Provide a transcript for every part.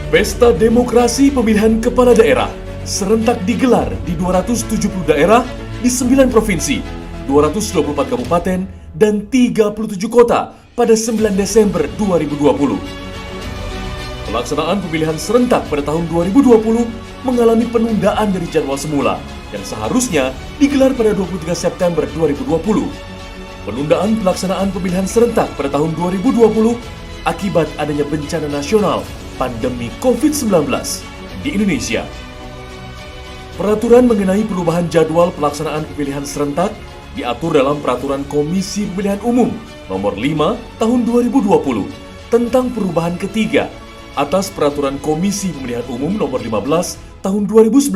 Pesta Demokrasi Pemilihan Kepala Daerah serentak digelar di 270 daerah di 9 provinsi, 224 kabupaten, dan 37 kota pada 9 Desember 2020. Pelaksanaan pemilihan serentak pada tahun 2020 mengalami penundaan dari jadwal semula yang seharusnya digelar pada 23 September 2020. Penundaan pelaksanaan pemilihan serentak pada tahun 2020 akibat adanya bencana nasional pandemi COVID-19 di Indonesia. Peraturan mengenai perubahan jadwal pelaksanaan pemilihan serentak diatur dalam Peraturan Komisi Pemilihan Umum Nomor 5 Tahun 2020 tentang perubahan ketiga atas Peraturan Komisi Pemilihan Umum Nomor 15 Tahun 2019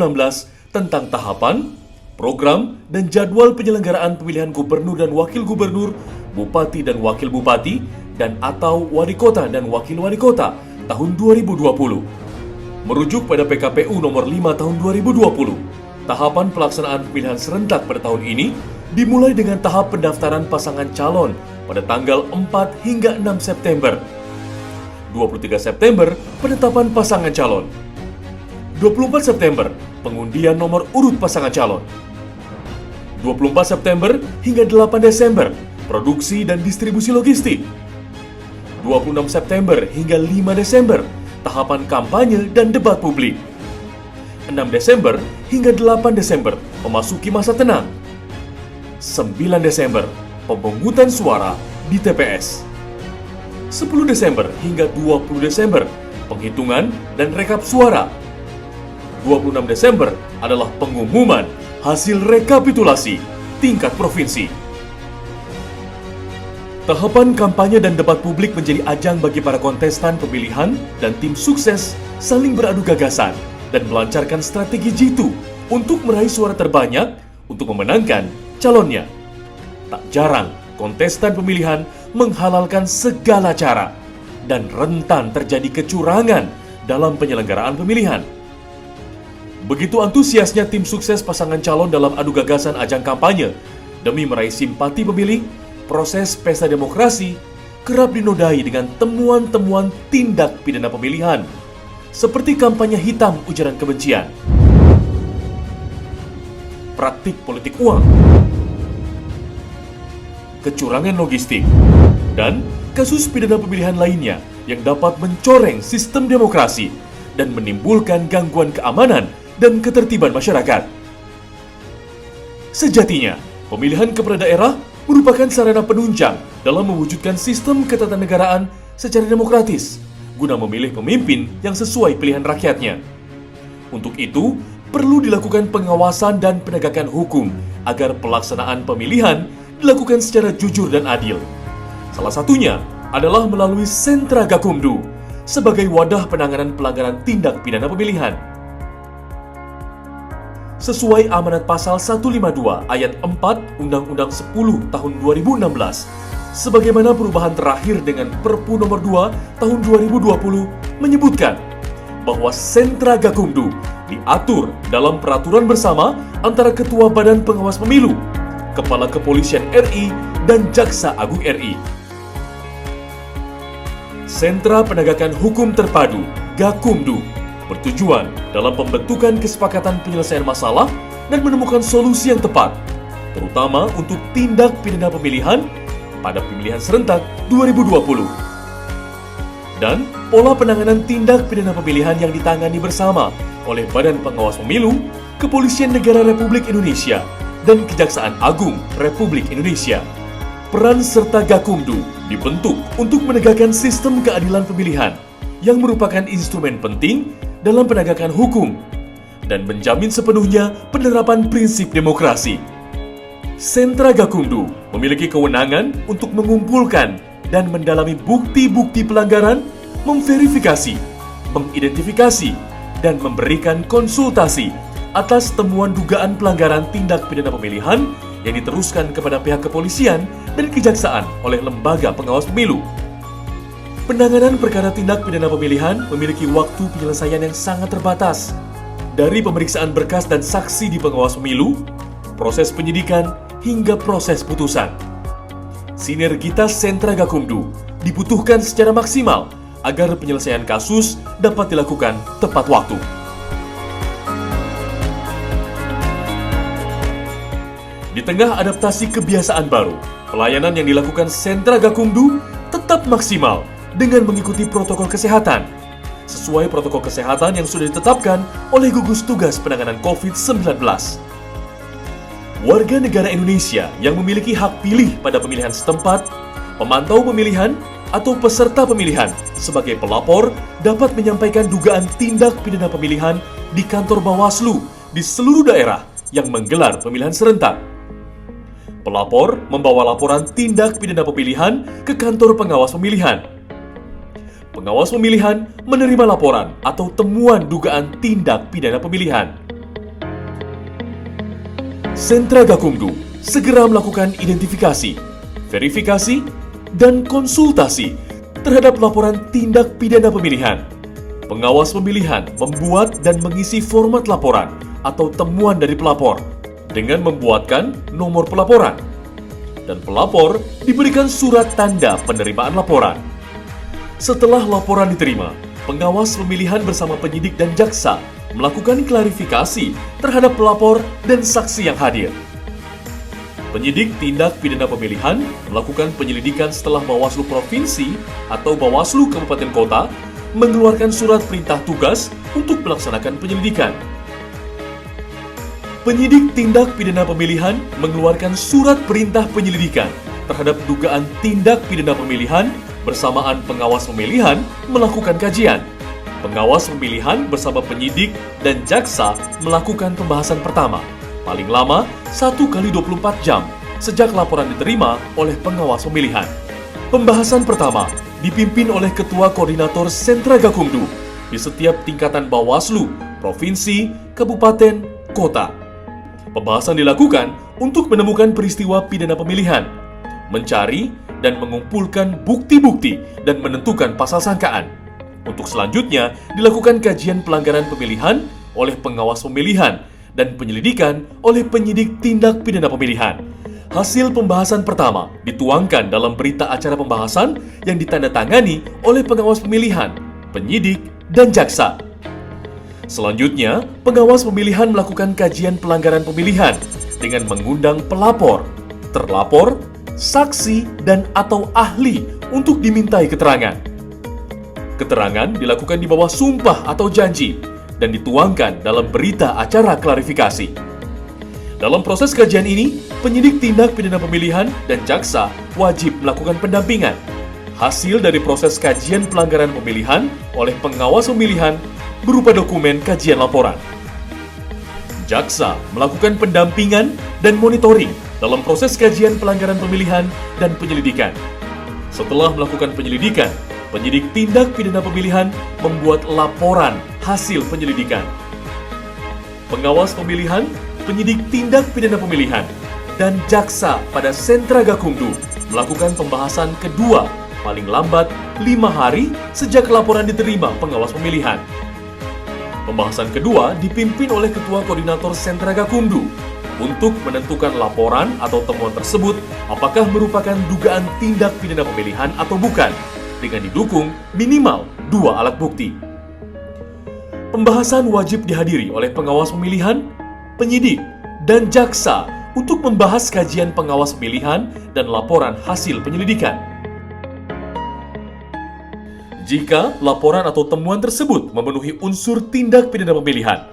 tentang tahapan, program, dan jadwal penyelenggaraan pemilihan gubernur dan wakil gubernur, bupati dan wakil bupati, dan atau wali kota dan wakil wali kota tahun 2020. Merujuk pada PKPU nomor 5 tahun 2020, tahapan pelaksanaan pemilihan serentak pada tahun ini dimulai dengan tahap pendaftaran pasangan calon pada tanggal 4 hingga 6 September. 23 September, penetapan pasangan calon. 24 September, pengundian nomor urut pasangan calon. 24 September hingga 8 Desember, produksi dan distribusi logistik. 26 September hingga 5 Desember, tahapan kampanye dan debat publik. 6 Desember hingga 8 Desember, memasuki masa tenang. 9 Desember, pemungutan suara di TPS. 10 Desember hingga 20 Desember, penghitungan dan rekap suara. 26 Desember adalah pengumuman hasil rekapitulasi tingkat provinsi. Tahapan kampanye dan debat publik menjadi ajang bagi para kontestan pemilihan dan tim sukses saling beradu gagasan dan melancarkan strategi jitu untuk meraih suara terbanyak untuk memenangkan calonnya. Tak jarang kontestan pemilihan menghalalkan segala cara dan rentan terjadi kecurangan dalam penyelenggaraan pemilihan. Begitu antusiasnya tim sukses pasangan calon dalam adu gagasan ajang kampanye demi meraih simpati pemilih, proses pesta demokrasi kerap dinodai dengan temuan-temuan tindak pidana pemilihan, seperti kampanye hitam ujaran kebencian, praktik politik uang, kecurangan logistik, dan kasus pidana pemilihan lainnya yang dapat mencoreng sistem demokrasi dan menimbulkan gangguan keamanan dan ketertiban masyarakat. Sejatinya, pemilihan kepala daerah merupakan sarana penunjang dalam mewujudkan sistem ketatanegaraan secara demokratis guna memilih pemimpin yang sesuai pilihan rakyatnya. Untuk itu, perlu dilakukan pengawasan dan penegakan hukum agar pelaksanaan pemilihan dilakukan secara jujur dan adil. Salah satunya adalah melalui Sentra Gakumdu sebagai wadah penanganan pelanggaran tindak pidana pemilihan. Sesuai amanat pasal 152 ayat 4 Undang-Undang 10 tahun 2016, sebagaimana perubahan terakhir dengan Perpu nomor 2 tahun 2020 menyebutkan bahwa Sentra Gakumdu diatur dalam peraturan bersama antara Ketua Badan Pengawas Pemilu, Kepala Kepolisian RI, dan Jaksa Agung RI. Sentra Penegakan Hukum Terpadu Gakumdu bertujuan dalam pembentukan kesepakatan penyelesaian masalah dan menemukan solusi yang tepat, terutama untuk tindak pidana pemilihan pada pemilihan serentak 2020. Dan pola penanganan tindak pidana pemilihan yang ditangani bersama oleh Badan Pengawas Pemilu, Kepolisian Negara Republik Indonesia, dan Kejaksaan Agung Republik Indonesia. Peran serta Gakumdu dibentuk untuk menegakkan sistem keadilan pemilihan yang merupakan instrumen penting dalam penegakan hukum dan menjamin sepenuhnya penerapan prinsip demokrasi. Sentra Gakumdu memiliki kewenangan untuk mengumpulkan dan mendalami bukti-bukti pelanggaran, memverifikasi, mengidentifikasi, dan memberikan konsultasi atas temuan dugaan pelanggaran tindak pidana pemilihan yang diteruskan kepada pihak kepolisian dan kejaksaan oleh lembaga pengawas pemilu. Penanganan perkara tindak pidana pemilihan memiliki waktu penyelesaian yang sangat terbatas. Dari pemeriksaan berkas dan saksi di pengawas pemilu, proses penyidikan, hingga proses putusan. Sinergitas Sentra Gakumdu dibutuhkan secara maksimal agar penyelesaian kasus dapat dilakukan tepat waktu. Di tengah adaptasi kebiasaan baru, pelayanan yang dilakukan Sentra Gakumdu tetap maksimal dengan mengikuti protokol kesehatan sesuai protokol kesehatan yang sudah ditetapkan oleh gugus tugas penanganan COVID-19. Warga negara Indonesia yang memiliki hak pilih pada pemilihan setempat, pemantau pemilihan, atau peserta pemilihan sebagai pelapor dapat menyampaikan dugaan tindak pidana pemilihan di kantor Bawaslu di seluruh daerah yang menggelar pemilihan serentak. Pelapor membawa laporan tindak pidana pemilihan ke kantor pengawas pemilihan. Pengawas pemilihan menerima laporan atau temuan dugaan tindak pidana pemilihan. Sentra Gakumdu segera melakukan identifikasi, verifikasi, dan konsultasi terhadap laporan tindak pidana pemilihan. Pengawas pemilihan membuat dan mengisi format laporan atau temuan dari pelapor dengan membuatkan nomor pelaporan. Dan pelapor diberikan surat tanda penerimaan laporan. Setelah laporan diterima, pengawas pemilihan bersama penyidik dan jaksa melakukan klarifikasi terhadap pelapor dan saksi yang hadir. Penyidik tindak pidana pemilihan melakukan penyelidikan setelah Bawaslu Provinsi atau Bawaslu Kabupaten Kota mengeluarkan surat perintah tugas untuk melaksanakan penyelidikan. Penyidik tindak pidana pemilihan mengeluarkan surat perintah penyelidikan terhadap dugaan tindak pidana pemilihan bersamaan pengawas pemilihan melakukan kajian. Pengawas pemilihan bersama penyidik dan jaksa melakukan pembahasan pertama, paling lama 1x24 jam sejak laporan diterima oleh pengawas pemilihan. Pembahasan pertama dipimpin oleh Ketua Koordinator Sentra Gakumdu di setiap tingkatan Bawaslu, Provinsi, Kabupaten, Kota. Pembahasan dilakukan untuk menemukan peristiwa pidana pemilihan, mencari dan mengumpulkan bukti-bukti dan menentukan pasal sangkaan. Untuk selanjutnya dilakukan kajian pelanggaran pemilihan oleh pengawas pemilihan dan penyelidikan oleh penyidik tindak pidana pemilihan. Hasil pembahasan pertama dituangkan dalam berita acara pembahasan yang ditandatangani oleh pengawas pemilihan, penyidik, dan jaksa. Selanjutnya, pengawas pemilihan melakukan kajian pelanggaran pemilihan dengan mengundang pelapor, terlapor, saksi, dan atau ahli untuk dimintai keterangan. Keterangan dilakukan di bawah sumpah atau janji dan dituangkan dalam berita acara klarifikasi. Dalam proses kajian ini, penyidik tindak pidana pemilihan dan jaksa wajib melakukan pendampingan. Hasil dari proses kajian pelanggaran pemilihan oleh pengawas pemilihan berupa dokumen kajian laporan. Jaksa melakukan pendampingan dan monitoring dalam proses kajian pelanggaran pemilihan dan penyelidikan. Setelah melakukan penyelidikan, penyidik tindak pidana pemilihan membuat laporan hasil penyelidikan. Pengawas pemilihan, penyidik tindak pidana pemilihan, dan jaksa pada Sentra Gakumdu melakukan pembahasan kedua paling lambat 5 hari sejak laporan diterima pengawas pemilihan. Pembahasan kedua dipimpin oleh Ketua Koordinator Sentra Gakumdu untuk menentukan laporan atau temuan tersebut apakah merupakan dugaan tindak pidana pemilihan atau bukan, dengan didukung minimal 2 alat bukti. Pembahasan wajib dihadiri oleh pengawas pemilihan, penyidik, dan jaksa untuk membahas kajian pengawas pemilihan dan laporan hasil penyelidikan. Jika laporan atau temuan tersebut memenuhi unsur tindak pidana pemilihan,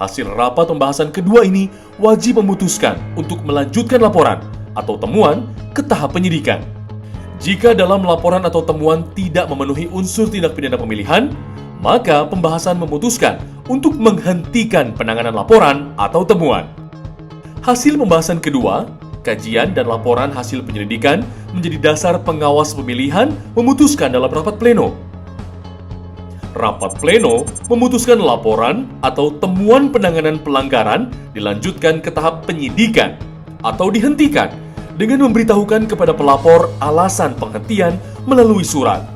hasil rapat pembahasan kedua ini wajib memutuskan untuk melanjutkan laporan atau temuan ke tahap penyidikan. Jika dalam laporan atau temuan tidak memenuhi unsur tindak pidana pemilihan, maka pembahasan memutuskan untuk menghentikan penanganan laporan atau temuan. Hasil pembahasan kedua, kajian dan laporan hasil penyelidikan menjadi dasar pengawas pemilihan memutuskan dalam rapat pleno. Rapat pleno memutuskan laporan atau temuan penanganan pelanggaran dilanjutkan ke tahap penyidikan atau dihentikan dengan memberitahukan kepada pelapor alasan penghentian melalui surat.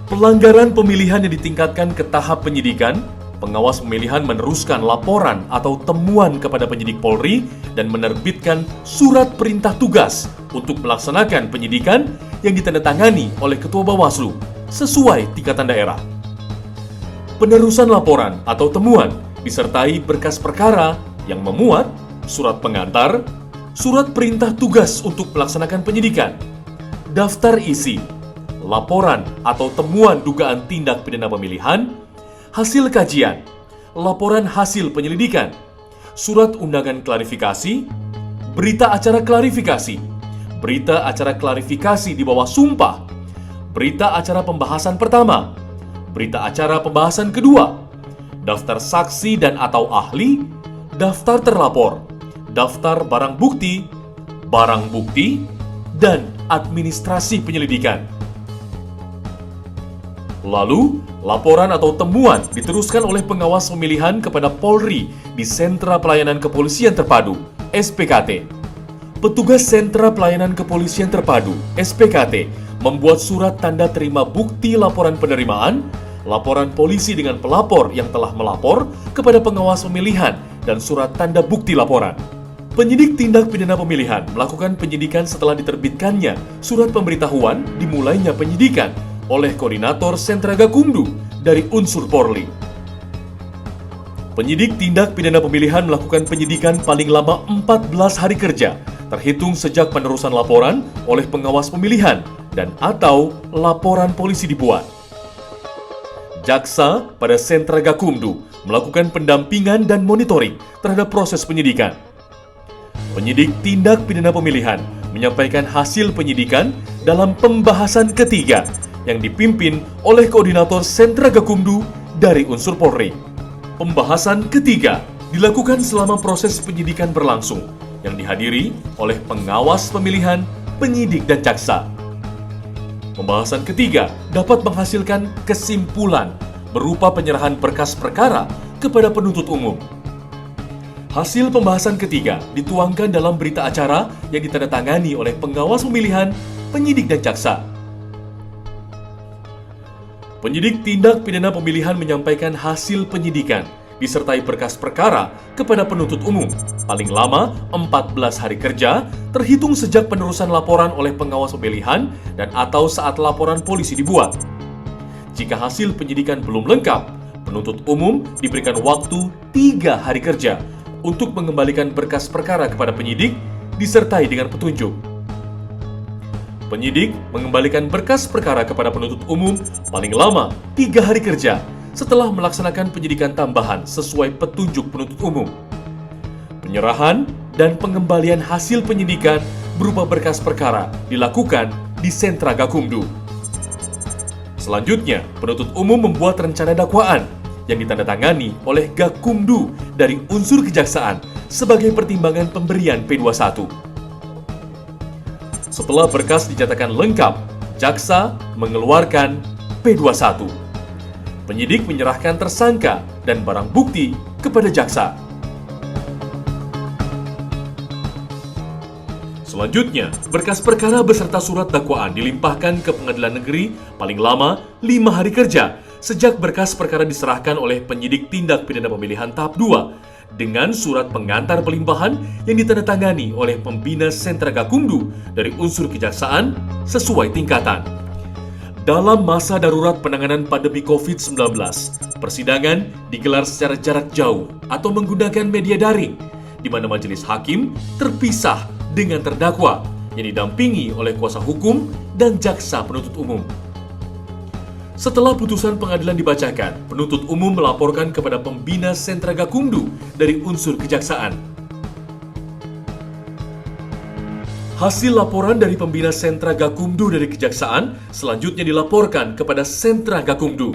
Pelanggaran pemilihan yang ditingkatkan ke tahap penyidikan, pengawas pemilihan meneruskan laporan atau temuan kepada penyidik Polri dan menerbitkan surat perintah tugas untuk melaksanakan penyidikan yang ditandatangani oleh Ketua Bawaslu sesuai tingkatan daerah. Penerusan laporan atau temuan disertai berkas perkara yang memuat surat pengantar, surat perintah tugas untuk melaksanakan penyidikan, daftar isi, laporan atau temuan dugaan tindak pidana pemilihan, hasil kajian, laporan hasil penyelidikan, surat undangan klarifikasi, berita acara klarifikasi, berita acara klarifikasi di bawah sumpah, berita acara pembahasan pertama, berita acara pembahasan kedua, daftar saksi dan atau ahli, daftar terlapor, daftar barang bukti, dan administrasi penyelidikan. Lalu, laporan atau temuan diteruskan oleh pengawas pemilihan kepada Polri di Sentra Pelayanan Kepolisian Terpadu, SPKT. Petugas Sentra Pelayanan Kepolisian Terpadu, SPKT, membuat surat tanda terima bukti laporan penerimaan, laporan polisi dengan pelapor yang telah melapor kepada pengawas pemilihan, dan surat tanda bukti laporan. Penyidik tindak pidana pemilihan melakukan penyidikan setelah diterbitkannya surat pemberitahuan dimulainya penyidikan oleh Koordinator Sentra Gakumdu dari unsur Polri. Penyidik tindak pidana pemilihan melakukan penyidikan paling lama 14 hari kerja, terhitung sejak penerusan laporan oleh pengawas pemilihan dan atau laporan polisi dibuat. Jaksa pada Sentra Gakumdu melakukan pendampingan dan monitoring terhadap proses penyidikan. Penyidik tindak pidana pemilihan menyampaikan hasil penyidikan dalam pembahasan ketiga yang dipimpin oleh Koordinator Sentra Gakumdu dari unsur Polri. Pembahasan ketiga dilakukan selama proses penyidikan berlangsung yang dihadiri oleh pengawas pemilihan, penyidik, dan jaksa. Pembahasan ketiga dapat menghasilkan kesimpulan berupa penyerahan berkas perkara kepada penuntut umum. Hasil pembahasan ketiga dituangkan dalam berita acara yang ditandatangani oleh pengawas pemilihan, penyidik, dan jaksa. Penyidik tindak pidana pemilihan menyampaikan hasil penyidikan disertai berkas perkara kepada penuntut umum paling lama 14 hari kerja terhitung sejak penerusan laporan oleh pengawas pemilihan dan atau saat laporan polisi dibuat. Jika hasil penyidikan belum lengkap, penuntut umum diberikan waktu 3 hari kerja untuk mengembalikan berkas perkara kepada penyidik disertai dengan petunjuk. Penyidik mengembalikan berkas perkara kepada penuntut umum paling lama 3 hari kerja setelah melaksanakan penyidikan tambahan sesuai petunjuk penuntut umum. Penyerahan dan pengembalian hasil penyidikan berupa berkas perkara dilakukan di Sentra Gakumdu. Selanjutnya, penuntut umum membuat rencana dakwaan yang ditandatangani oleh Gakumdu dari unsur kejaksaan sebagai pertimbangan pemberian P21. Setelah berkas dinyatakan lengkap, jaksa mengeluarkan P21. Penyidik menyerahkan tersangka dan barang bukti kepada jaksa. Selanjutnya, berkas perkara beserta surat dakwaan dilimpahkan ke Pengadilan Negeri paling lama 5 hari kerja sejak berkas perkara diserahkan oleh penyidik tindak pidana pemilihan tahap 2 dengan surat pengantar pelimpahan yang ditandatangani oleh pembina Sentra Gakumdu dari unsur kejaksaan sesuai tingkatan. Dalam masa darurat penanganan pandemi COVID-19, persidangan digelar secara jarak jauh atau menggunakan media daring, di mana majelis hakim terpisah dengan terdakwa yang didampingi oleh kuasa hukum dan jaksa penuntut umum. Setelah putusan pengadilan dibacakan, penuntut umum melaporkan kepada pembina Sentra Gakumdu dari unsur kejaksaan. Hasil laporan dari pembina Sentra Gakumdu dari kejaksaan selanjutnya dilaporkan kepada Sentra Gakumdu.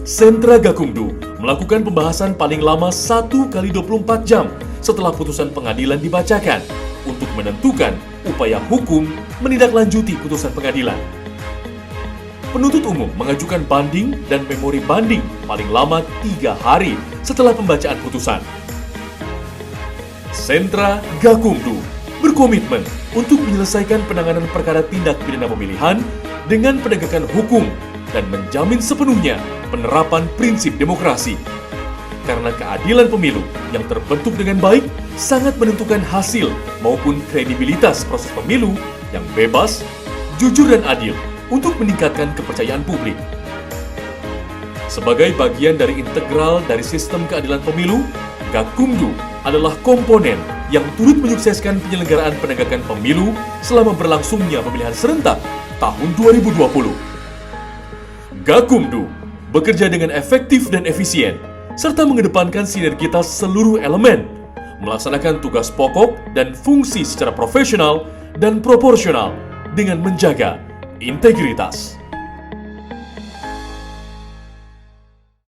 Sentra Gakumdu melakukan pembahasan paling lama 1 kali 24 jam setelah putusan pengadilan dibacakan untuk menentukan upaya hukum menindaklanjuti putusan pengadilan. Penuntut umum mengajukan banding dan memori banding paling lama 3 hari setelah pembacaan putusan. Sentra Gakumdu berkomitmen untuk menyelesaikan penanganan perkara tindak pidana pemilihan dengan penegakan hukum dan menjamin sepenuhnya penerapan prinsip demokrasi. Karena keadilan pemilu yang terbentuk dengan baik sangat menentukan hasil maupun kredibilitas proses pemilu yang bebas, jujur, dan adil untuk meningkatkan kepercayaan publik. Sebagai bagian dari integral dari sistem keadilan pemilu, Gakumdu adalah komponen yang turut menyukseskan penyelenggaraan penegakan pemilu selama berlangsungnya pemilihan serentak tahun 2020. Gakumdu bekerja dengan efektif dan efisien, serta mengedepankan sinergitas seluruh elemen, melaksanakan tugas pokok dan fungsi secara profesional dan proporsional dengan menjaga integritas.